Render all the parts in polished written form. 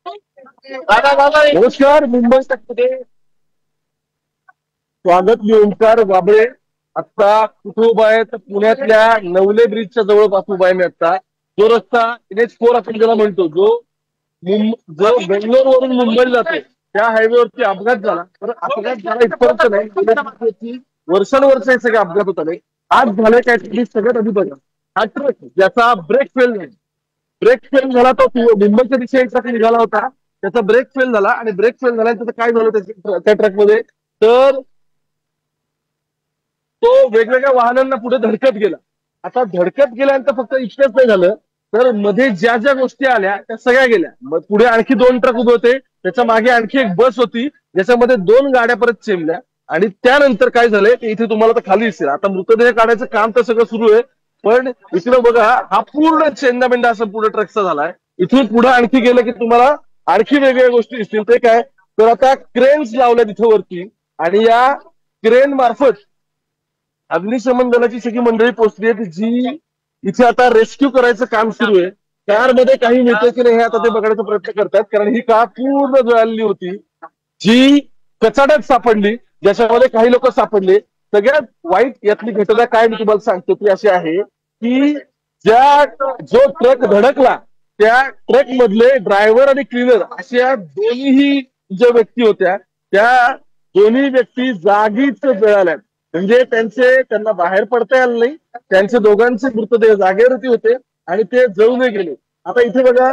नमस्कार. मुंबई तकमध्ये स्वागत. मी ओंकार बाबळे. आता कुठे उभा आहे तर पुण्यातल्या नवले ब्रिजच्या जवळपास उभा आहे मी आता. जो रस्ता NH4 आपण ज्याला म्हणतो, जो बेंगलोर वरून मुंबईला जातो, त्या हायवेवरती अपघात झाला. तर अपघात झाला इथपर्यंत नाही, वर्षानुवर्ष हे सगळे अपघात होत आले. आज झाले काहीतरी सगळ्यात आधी बघा, हा ट्रक ज्याचा ब्रेक फेल नाही, ब्रेक फेल झाला तो मुंबईच्या दिशेने ट्रक निघाला होता. त्याचा ब्रेक फेल झाला आणि ब्रेक फेल झाल्यानंतर काय झालं त्या ट्रकमध्ये, तर तो वेगवेगळ्या वाहनांना पुढे धडकत गेला. आता धडकत गेल्यानंतर फक्त इतकंच नाही झालं, तर मध्ये ज्या ज्या गोष्टी आल्या त्या सगळ्या गेल्या. मग पुढे आणखी 2 ट्रक उभे होते, त्याच्या मागे आणखी एक बस होती, ज्याच्यामध्ये 2 गाड्या परत चिमल्या. आणि त्यानंतर काय झालंय ते इथे तुम्हाला तर खाली दिसेल. आता मृतदेह काढायचं काम तर सगळं सुरू आहे, पण इकडे बघा, हा पूर्ण चेंडामेंडा असं पुढे ट्रकचा झालाय. इथून पुढे आणखी गेलं की तुम्हाला आणखी वेगवेगळ्या गोष्टी दिसतील. ते काय, तर आता क्रेन्स लावल्या तिथे वरती, आणि या क्रेन मार्फत अग्निशमन दलाची सगळी मंडळी पोहोचली आहे, जी इथे आता रेस्क्यू करायचं काम सुरू आहे. कारमध्ये काही मिळतं की नाही हे आता ते बघण्याचा प्रयत्न करतात, कारण ही कार पूर्ण जळालेली होती, जी कचाड्यात सापडली, ज्याच्यामध्ये काही लोक सापडले. सगळ्यात वाईट यातली घटना काय मी तुम्हाला सांगतो ती अशी आहे की जो ट्रक धडकला त्या ट्रक मधले ड्रायव्हर आणि क्लीनर अशा दोन्हीही ज्या व्यक्ती होत्या, त्या दोन्ही व्यक्ती जागीच जळाल्या. म्हणजे त्यांना बाहेर पडता आलं नाही. त्यांचे दोघांचे मृतदेह जागेवरती होते आणि ते जळून गेले. आता इथे बघा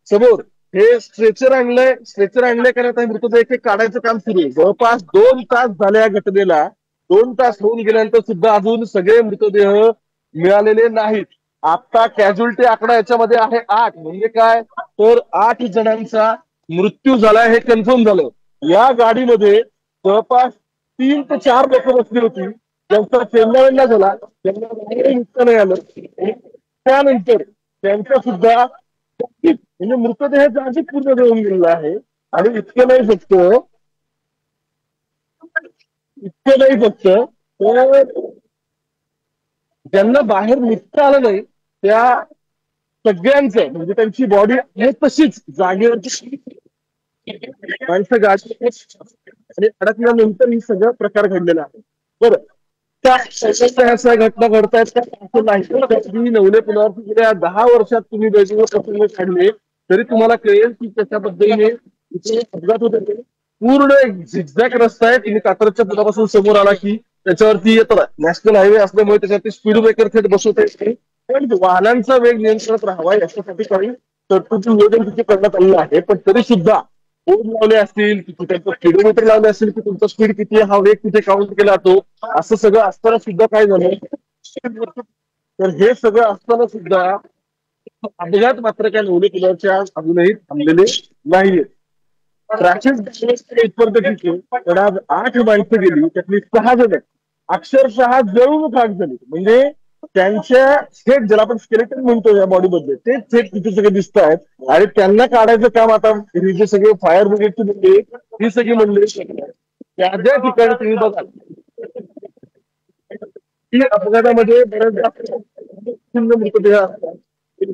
समोर हे स्ट्रेचर आणलंय कारण आता मृतदेह काढायचं काम सुरू आहे. जवळपास 2 तास झाले या घटनेला. 2 तास होऊन गेल्यानंतर सुद्धा अजून सगळे मृतदेह मिळालेले नाहीत. आता कॅज्युअलिटी आकडा याच्यामध्ये आहे 8. म्हणजे काय, तर 8 जणांचा मृत्यू झालाय हे कन्फर्म झालं. या गाडीमध्ये जवळपास 3 ते 4 लोक बसली होती, त्यांचा चेंडामेंडा झाला, त्यांना बाहेर निघता नाही आलं. त्यानंतर त्यांचा सुद्धा म्हणजे मृतदेह जागी पूर्ण देऊन गेलेला आहे. आणि इतकं नाही फक्त तर ज्यांना बाहेर निघता आलं नाही त्या सगळ्यांचं म्हणजे त्यांची बॉडी आहे तशीच जागेवरची माणसं गाडी आणि अडकल्यानंतर ही सगळं प्रकार घडलेला आहे. बरं, त्या ह्या घटना घडतायत का असं नाही. तुम्ही नवले पुलावरती गेल्या 10 वर्षात तुम्ही वेगवेगळे प्रसंग काढले तरी तुम्हाला कळेल की त्याच्या पद्धतीने इथे अपघात होत होते. पूर्ण एक झिगझॅग रस्ता आहे. तुम्ही कात्रजच्या पुलापासून समोर आला की त्याच्यावरती येतात. नॅशनल हायवे असल्यामुळे त्याच्यावरती स्पीड ब्रेकर थेट बसवता येते, पण वाहनांचा वेग नियंत्रणात राहावा याच्यासाठी काही तरतुदी नियोजन तिथे करण्यात आलेलं आहे. पण तरी सुद्धा बोर्ड लावले असतील की त्याचं किलोमीटर लावले असतील की तुमचा स्पीड किती, हा वेग तिथे काउंट केला जातो. असं सगळं असताना सुद्धा काय झालं, तर हे सगळं असताना सुद्धा अपघात मात्र काय नवले पुलावरच्या अजूनही थांबलेले नाहीये. ट्रॅफिक इथपर्यंत ठीक आहे, पण आज 8 माणसं गेली, त्यातली 6 जण अक्षरशः जळून खाक झाली. म्हणजे त्यांच्या थेट ज्याला आपण स्केलेटन म्हणतो या बॉडीमध्ये, ते थेट तिथे सगळे दिसत आहेत. आणि त्यांना काढायचं काम आता ही जे सगळे फायर ब्रिगेडची मंडळी, ही सगळी मंडळी त्या ज्या ठिकाणी तुम्ही बघाल की अपघातामध्ये बऱ्याचदा मृतदेह असतात.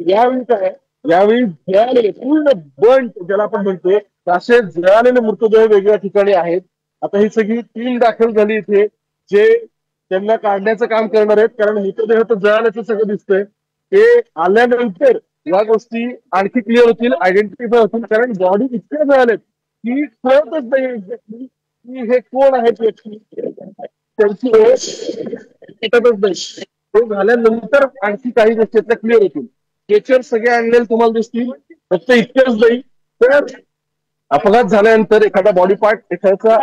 यावेळी काय, यावेळी जळालेले पूर्ण बंट ज्याला आपण म्हणतो असे जळालेले मृतदेह वेगळ्या ठिकाणी आहेत. आता ही सगळी टीम दाखल झाली इथे, जे त्यांना काढण्याचं काम करणार आहेत. कारण मृतदेह तर जळाल्याचं सगळं दिसतंय. ते आल्यानंतर या गोष्टी आणखी क्लिअर होतील, आयडेंटिफाय होतील. कारण बॉडी इतक्या जळाल्यात की कळतच नाही एक्झॅक्टली की हे कोण आहेत व्यक्ती, त्यांची ओळखच नाही. ते झाल्यानंतर आणखी काही गोष्टी क्लिअर होतील. स्ट्रेचर सगळे आणलेले तुम्हाला दिसतील. फक्त इतकंच नाही तर अपघात झाल्यानंतर एखादा बॉडी पार्ट एखाद्याचा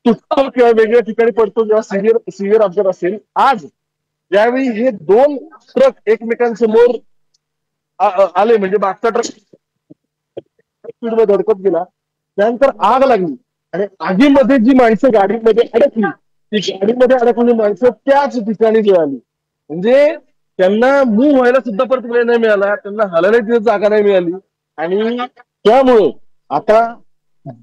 तुटतो किंवा वेगळ्या ठिकाणी पडतो जेव्हा सिव्हिअर अपघात असेल. आज ज्यावेळी हे 2 ट्रक एकमेकांसमोर आले, म्हणजे मागचा ट्रक स्पीडमध्ये धडकत गेला, त्यानंतर आग लागली आणि आगीमध्ये जी माणसं गाडीमध्ये अडकली, ती गाडीमध्ये अडकलेली माणसं त्याच ठिकाणी जळाली. म्हणजे त्यांना मूव्ह व्हायला सुद्धा परत वेळ नाही मिळाला, त्यांना हलायला जागा नाही मिळाली. आणि त्यामुळे आता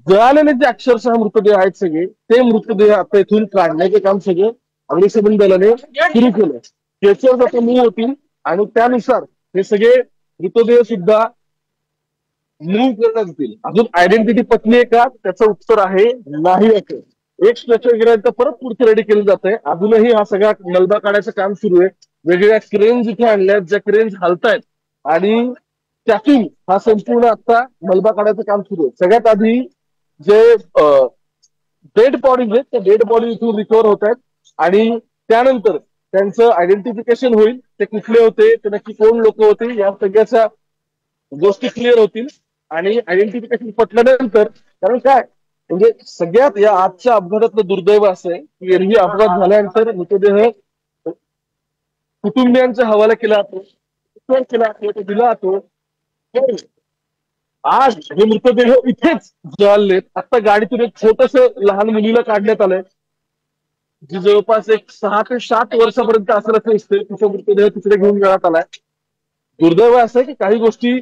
जळालेले जे अक्षरशः मृतदेह आहेत सगळे, ते मृतदेह आता इथून काढण्याचे काम सगळे अग्निशमन दलाने सुरू केलं. त्याच्यावर आता मूव्ह होतील आणि त्यानुसार हे सगळे मृतदेह सुद्धा मूव्ह करण्यात येतील. अजून आयडेंटिटी पटली आहे का, त्याचं उत्तर आहे नाही. असं एक स्ट्रक्चर गेल्यानंतर परत पुढचं रेडी केलं जातंय. अजूनही हा सगळा मलबा काढायचं काम सुरू आहे. वेगवेगळ्या क्रेन्स इथे आणल्यात, ज्या क्रेन्स हालतायत आणि त्यातून हा संपूर्ण आता मलबा काढायचं काम सुरू आहे. सगळ्यात आधी जे डेड बॉडीज आहेत त्या डेड बॉडी इथून रिकव्हर होत आहेत आणि त्यानंतर त्यांचं आयडेंटिफिकेशन होईल. ते कुठले होते, ते नक्की कोण लोक होते, या सगळ्याच्या गोष्टी क्लिअर होतील. आणि आयडेंटिफिकेशन पटल्यानंतर, कारण काय म्हणजे सगळ्यात या आजच्या अपघातातलं दुर्दैव असं आहे की एरवी अपघात झाल्यानंतर मृतदेह कुटुंबियांच्या हवाला केला जातो, केला जातो, तो दिला जातो. पण आज हे मृतदेह इथेच जळालेत. आता गाडीतून एक छोटस लहान मुलीला काढण्यात आलंय, जी जवळपास एक 6 ते 7 वर्षापर्यंत असेल असं दिसतंय. तिचा मृतदेह तिकडे घेऊन जाण्यात आलाय. दुर्दैव असं आहे की काही गोष्टी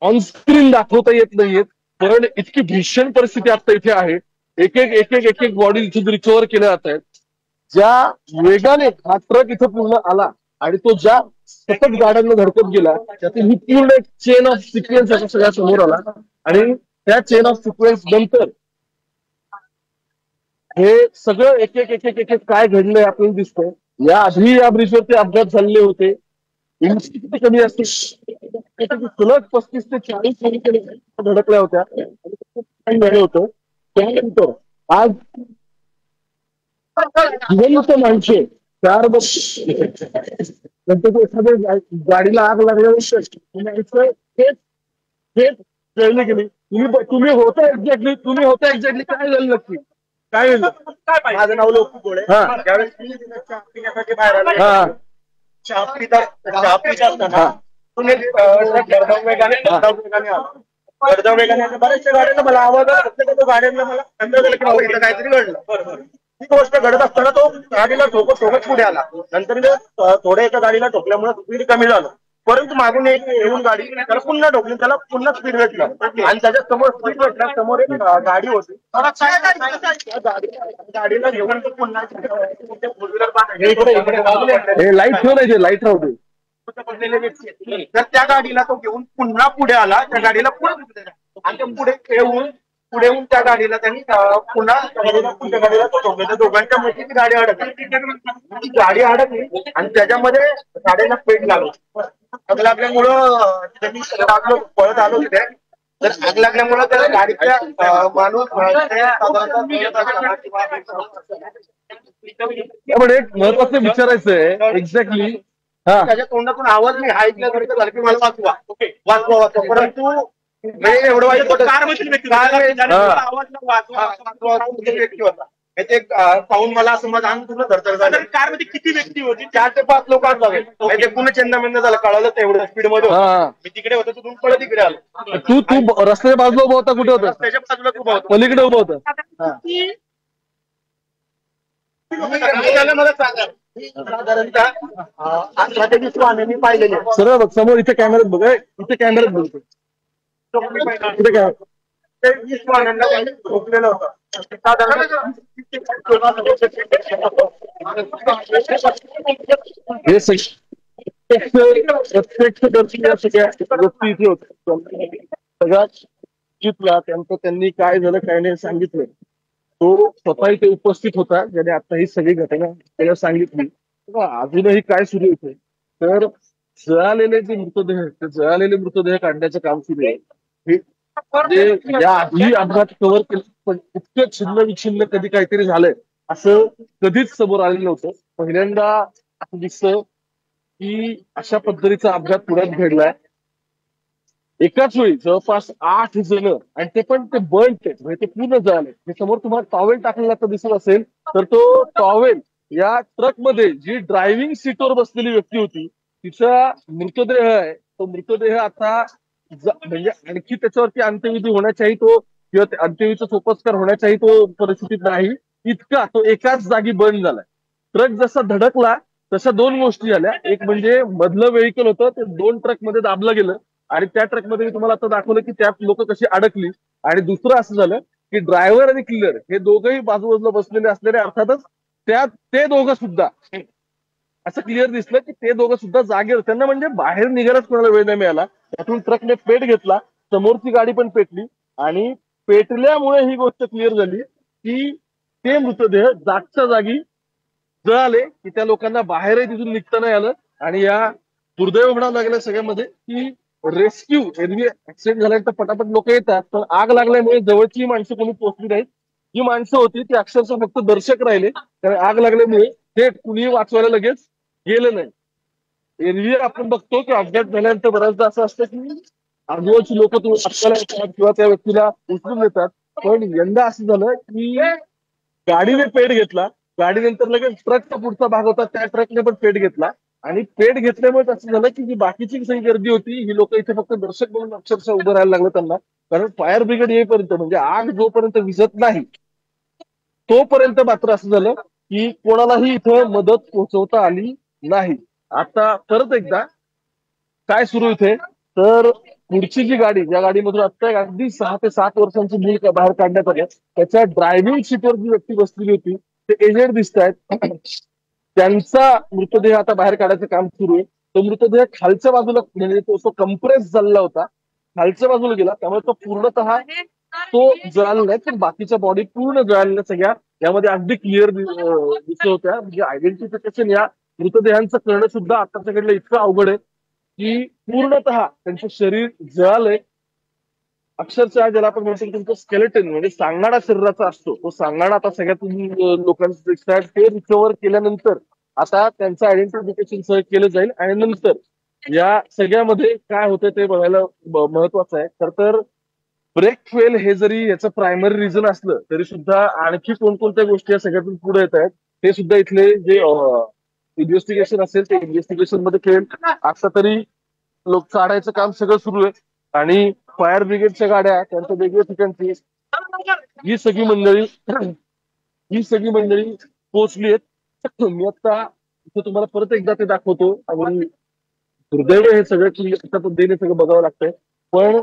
ऑनस्क्रीन दाखवता येत नाहीयेत, पण इतकी भीषण परिस्थिती आता इथे आहे. एक एक बॉडी इथे रिकव्हर केल्या जात आहेत. ज्या वेगाने हा ट्रक इथे पूर्ण आला आणि तो ज्या सतत गाड्यांना धडकत गेला, त्यातून ही पूर्ण एक चेन ऑफ सिक्वेन्स असा सगळ्या समोर आला. आणि त्या चेन ऑफ सिक्वेन्स नंतर हे सगळं एक एक काय घडलंय आपल्याला दिसतंय. या आधी या ब्रिजवरती अपघात झालेले होते, उंची किती कमी असते, सलग 35 ते 40 धडकल्या होत्या. झालं होतं. त्यानंतर आज जिवंत माणसे चार नंतर एखाद्या गाडीला आग लागल्यानंतर तेच तेच जळली गेली. तुम्ही होता एक्झॅक्टली काय झालं नक्की, काय झालं? माझं नाव लोकू गोळे. ज्यावेळेस मी चहा पिण्यासाठी बाहेर आलो, चहा पित असताना गडगाव वेगाने आला. गडगाव वेगाने बऱ्याचशा गाड्यांना मला आवाज आला, प्रत्येक गाड्यांना मला अंदाज आला की बाबा इथं काहीतरी घडलं. ही गोष्ट घडत असताना तो गाडीला ठोकत पुढे आला. नंतर थोड्या एका गाडीला ठोकल्यामुळे स्पीड कमी झालं, परंतु मागून एक येऊन गाडी त्याला पुन्हा ठोकली, त्याला पुन्हा स्पीड भेटलं आणि त्याच्या समोर स्पीड भेटला. समोर एक गाडी होती, गाडीला घेऊन तो पुन्हा लाईट ठेवून लाईट राहू दे. पडलेले व्यक्ती तर त्या गाडीला तो घेऊन पुन्हा पुढे आला. त्या गाडीला पुढे आणि ते पुढे येऊन त्या गाडीला त्यांनी पुन्हा त्या गाडीला तो ठोकला. त्या दोघांच्या मध्ये ती गाडी अडकली आणि त्याच्यामध्ये गाडीला पेट लागला. आग लागल्यामुळं त्यांनी पळत आलो तिथे. तर आग लागल्यामुळं त्या गाडीच्या माणूस त्यामुळे एक महत्वाचं विचारायचं आहे एक्झॅक्टली. त्याच्या तोंडातून आवाज नाही हा ऐकल्यासारखं झालं की मला वाचवा. परंतु एवढं वाईट व्यक्ती होता ते पाहून मला असं माझं अंग पूर्ण थरथर झालं. कारमध्ये किती व्यक्ती होती? 4 ते 5 लोक असावे. ते पूर्ण चेंदामेंदा झालं, कळालं तेवढं स्पीड मध्ये. मी तिकडे होतो, तुम्ही पळत तिकडे आलो. तू रस्त्याच्या बाजूला उभा होता, कुठे होता? रस्त्याच्या बाजूला उभा होतो, पलीकडे उभा होता. मला सांगा साधारणतः 18 ते 20 वाहने मी पाहिलेले. सरळ बघ समोर, इथे कॅमेऱ्यात बघ, इथे कॅमेऱ्यात बघतो. ते 20 वाहनांना ठोकलेलं होतं. हे प्रत्यक्ष या सगळ्या गोष्टी इथे होत्या. सगळ्यात जिथला त्यांनी काय झालं काय नाही सांगितलं. तो स्वतः इथे उपस्थित होता, ज्याने आता ही सगळी घटना त्याला सांगितली. अजूनही काय सुरू होते तर जळालेले जे मृतदेह, ते जळालेले मृतदेह काढण्याचं काम सुरू आहे. म्हणजे या आधी अपघात कव्हर केलं, पण इतकं छिन्न विछिन्न कधी काहीतरी झालंय असं कधीच समोर आलेलं नव्हतं. पहिल्यांदा असं दिसतं की अशा पद्धतीचा अपघात पुण्यात घडलाय. एकाच वेळी जवळपास 8 जण, आणि ते पण ते बर्न्ड म्हणजे ते पूर्ण जळाले. हे समोर तुम्हाला टॉवेल टाकलेला तर दिसत असेल, तर तो टॉवेल या ट्रक मध्ये जी ड्रायव्हिंग सीटवर बसलेली व्यक्ती होती तिचा मृतदेह आहे. तो मृतदेह आता म्हणजे आणखी त्याच्यावरती अंत्यविधी होण्याचाही तो किंवा अंत्यविधीचा सोपस्कार होण्याचाही तो परिस्थितीत नाही. इतका तो एकाच जागी बंद झालाय. ट्रक जसा धडकला तशा 2 गोष्टी झाल्या. एक म्हणजे मधलं व्हेकल होतं ते 2 ट्रक मध्ये दाबलं गेलं आणि त्या ट्रकमध्ये मी तुम्हाला आता दाखवलं की त्यात लोक कशी अडकली. आणि दुसरं असं झालं की ड्रायव्हर आणि क्लिअर हे दोघंही बाजूबाजूला बसलेले असलेले, अर्थातच ते दोघं सुद्धा असं क्लिअर दिसलं की ते दोघं सुद्धा जागेवर, त्यांना म्हणजे बाहेर निघायलाच कोणाला वेळ नाही मिळाला. त्यातून ट्रकने पेट घेतला. समोरची गाडी पण पेटली आणि पेटल्यामुळे ही गोष्ट क्लिअर झाली की ते मृतदेह जागच्या जागी जळाले की त्या लोकांना बाहेरही तिथून निघता नाही आलं. आणि या दुर्दैव म्हणावं लागलं सगळ्यामध्ये की रेस्क्यू एरवी ऍक्सिडेंट झाल्यानंतर पटापट लोक येतात, पण आग लागल्यामुळे जवळची माणसं कोणी पोहोचली नाहीत. जी माणसं होती ती अक्षरशः फक्त दर्शक राहिले, कारण आग लागल्यामुळे थेट कुणीही वाचवायला लगेच गेलं नाही. एरवी आपण बघतो की अपघात झाल्यानंतर बऱ्याचदा असं असतं की आजूबाजूची लोक वाचवायला येतात किंवा त्या व्यक्तीला उचलून येतात. पण यंदा असं झालं की गाडीने पेट घेतला, गाडीनंतर लगेच ट्रकचा पुढचा भाग होता त्या ट्रकने पण पेट घेतला. आणि पेट घेतल्यामुळे असं झालं की जी बाकीची सगळी गर्दी होती ही लोक इथे फक्त दर्शक म्हणून अक्षरशः उभं राहायला लागलं त्यांना. कारण फायर ब्रिगेड येईपर्यंत म्हणजे आग जोपर्यंत विझत नाही तोपर्यंत मात्र असं झालं की कोणालाही इथं मदत पोहोचवता आली नाही. आता परत एकदा काय सुरू इथे तर पुढची जी गाडी, ज्या गाडीमधून आता एक अगदी 6 ते 7 वर्षांची मूल बाहेर काढण्यात आलं, त्याच्या ड्रायव्हिंग सीटवर जी व्यक्ती बसलेली होती ते एजेड दिसत आहेत. त्यांचा मृतदेह आता बाहेर काढायचं काम सुरू आहे. तो मृतदेह खालच्या बाजूला म्हणजे तो कंप्रेस झालेला होता, खालच्या बाजूला गेला, त्यामुळे तो पूर्णतः तो जळाला नाही, पण बाकीच्या बॉडी पूर्ण जळालेल्या सगळ्या यामध्ये अगदी क्लिअर दिसत होत्या. म्हणजे आयडेंटिफिकेशन या मृतदेहांचं करणं सुद्धा आताच्याकडलं इतकं अवघड आहे की पूर्णतः त्यांचं शरीर जळालंय. अक्षरशः ज्याला आपण म्हणतो तुमचं स्केलेटन म्हणजे सांगाडा शरीराचा असतो, तो सांगाडा आता सगळ्यात लोकांचं दिसतात. ते रिकव्हर केल्यानंतर आता त्यांचं आयडेंटिफिकेशन सह केलं जाईल आणि नंतर या सगळ्यामध्ये काय होतं ते बघायला महत्वाचं आहे. तर ब्रेक फेल हे जरी याचं प्रायमरी रिझन असलं तरी सुद्धा आणखी कोणकोणत्या गोष्टी या सगळ्यातून पुढे येत आहेत ते सुद्धा इथले जे इन्व्हेस्टिगेशन असेल ते इन्व्हेस्टिगेशन मध्ये कळेल. आता तरी लोक काढायचं काम सगळं सुरू आहे आणि फायर ब्रिगेडच्या गाड्या त्यांच्या वेगवेगळ्या ठिकाणची ही सगळी मंडळी पोहोचली आहेत. मी आता इथे तुम्हाला परत एकदा ते दाखवतो आणि दुर्दैव हे सगळं की अशा पद्धतीने सगळं बघावं लागतंय. पण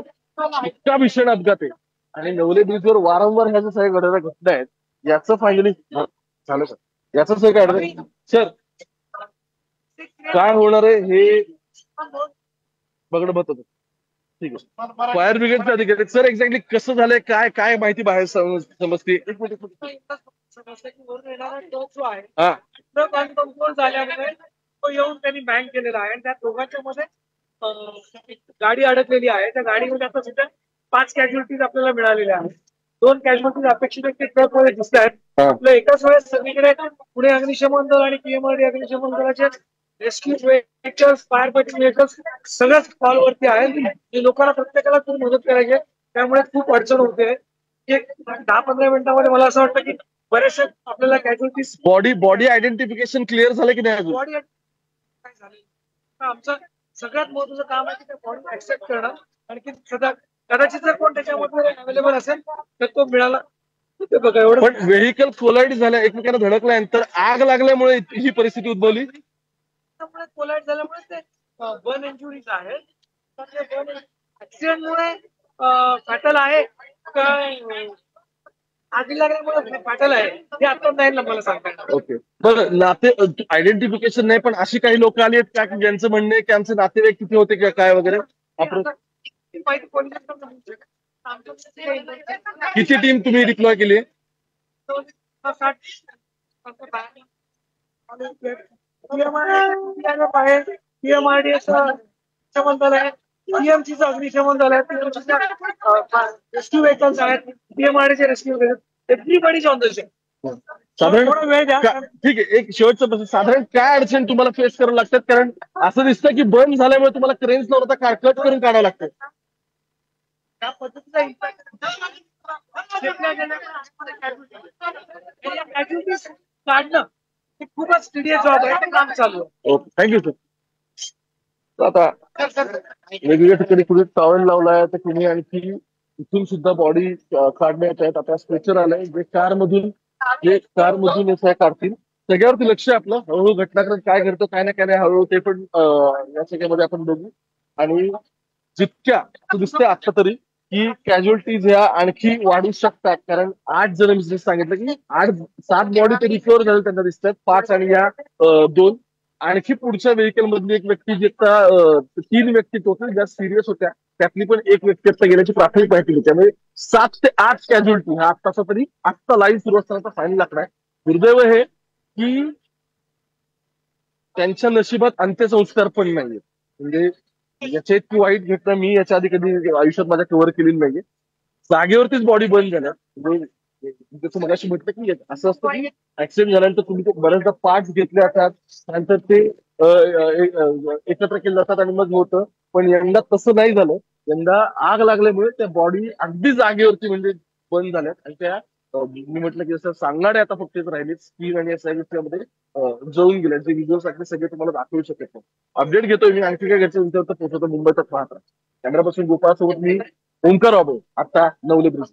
इतका भीषण अपघात आहे आणि नवले ब्रिजवर वारंवार ह्या ज्या सगळ्या घडणाऱ्या घटना आहेत याचं फायनली झालं सर, याचं सगळं काय सर काय होणार आहे हे बघणं महत्वाचं. ठीक आहे, फायर ब्रिगेडचे अधिकारी सर एक्झॅक्टली कसं झालंय, काय काय माहिती बाहेर समजते? हा झाल्यामुळे तो येऊन त्यांनी बँक केलेला आहे आणि त्या दोघांच्या मध्ये गाडी अडकलेली आहे. त्या गाडीमध्ये आता सध्या 5 कॅज्युअलिटीज आपल्याला मिळालेल्या आहेत. 2 कॅज्युअलिटीज अपेक्षित ट्रक मध्ये दिसत आहेत. आपल्या एकाच वेळेस सगळीकडे पुणे अग्निशमन दल आणि पीएमआरडी अग्निशमन दलाचे rescue vehicles, fire fighting vehicles सगळ्याच कॉलवरती आहेत. लोकांना प्रत्येकाला खूप मदत करायची आहे, त्यामुळे खूप अडचण होते. 10-15 मिनिटांमध्ये मला असं वाटतं की बरेचसे आपल्याला कॅज्युअलिटीज बॉडी आयडेंटिफिकेशन क्लिअर झालं की नाही? बॉडी काय झालं आमचं सगळ्यात महत्वाचं काम आहे की त्या बॉडी ऍक्सेप्ट करणं. आणखी कदाचित जर कोण त्याच्यामध्ये अवेलेबल असेल तर तो मिळाला ते बघा एवढं. पण व्हेकल कोलाइड झाल्या एकमेकांना धडकल्यानंतर आग लागल्यामुळे ही परिस्थिती उद्भवली. कोलाइड झाल्यामुळे ते बर्न इंजुरीज आहेत. ऍक्सिडेंटमुळे फाटल आहे का आगी लागल्यामुळे फाटल आहे हे आता नाही ना मला सांगता. ओके, बरं नाते आयडेंटिफिकेशन नाही पण अशी काही लोक आली आहेत का की ज्यांचं म्हणणं आहे की आमचे नातेवाईक किती होते का काय वगैरे? आपण किती टीम तुम्ही डिप्लॉय केली? पीएमआरडी अग्निशमन दल आहे, पीएमसीचं अग्निशमन दल आहे, रेस्क्यू व्हेकल्स आहेत, पीएमआरडीचे rescue vehicles, everybody on the same. साधारण ठीक आहे, एक शेवटचं प्रश्न, साधारण काय अडचण तुम्हाला फेस करावं लागतात? कारण असं दिसतं की बर्न झाल्यामुळे तुम्हाला क्रेन्स नव्हता कट करून काढावं लागतं. त्या पद्धतीचा इम्पॅक्ट काढणं हे खूपच टीडीएस जॉब आहे, ते काम चालू आहे. Okay, thank you sir. आता वेगवेगळ्या ठिकाणी कुठे टॉवेल लावलाय तर कुणी आणखी इथून सुद्धा बॉडी काढण्यात आहेत. आता स्ट्रेचर आलाय जे कारमधून येत आहे काढतील. सगळ्यावरती लक्ष आपलं हळूहळू घटनाक्रम काय घडतो काय ना काय नाही हळूहळू ते पण या सगळ्यामध्ये आपण बघू. आणि जितक्या दिसतंय आता तरी की कॅज्युअलिटीज ह्या आणखी वाढू शकतात, कारण 8 जण मी सांगितलं की 8-7 बॉडी ते रिकव्हर झाले त्यांना दिसतात, 5 आणि या 2. आणखी पुढच्या व्हेकल मधली एक व्यक्ती जी आता 3 व्यक्ती टोटल ज्या सिरियस होत्या त्यातली पण एक व्यक्ती आता गेल्याची प्राथमिक माहिती घेतली. त्यामुळे 7 ते 8 कॅज्युअलिटी हा आत्ताचा तरी आत्ता लाईव्ह सुरू असताना फायनल आकडा आहे. दुर्दैव हे की त्यांच्या नशिबात अंत्यसंस्कार पण नाहीये. म्हणजे याच्या इतकी वाईट घटना मी याच्या आधी कधी आयुष्यात माझ्या कव्हर केलेली नाहीये. जागेवरतीच बॉडी बर्न झाल्या. म्हणजे जसं मगाशी म्हटलं की असं असतं की ऍक्सिडेंट झाल्यानंतर तुम्ही ते बऱ्याचदा पार्ट घेतले जातात त्यानंतर ते एकत्र केले जातात आणि मग होतं. पण यंदा तसं नाही झालं. यंदा आग लागल्यामुळे त्या बॉडी अगदी जागेवरती म्हणजे बंद झाल्यात आणि त्या मी म्हटलं की जसं सांगणारे आता फक्त राहिले स्क्रीन आणि मध्ये जळून गेल्या. जे व्हिडिओ साठी सगळे तुम्हाला दाखवू शकत नाही. अपडेट घेतोय मी आणखी काय घ्यायचं तुमच्यावर पोहोचवतो मुंबईतच पाहत राहा. कॅमेरापासून गोपाळ सोबत मी ओंकार बाबू आता नवले ब्रिज.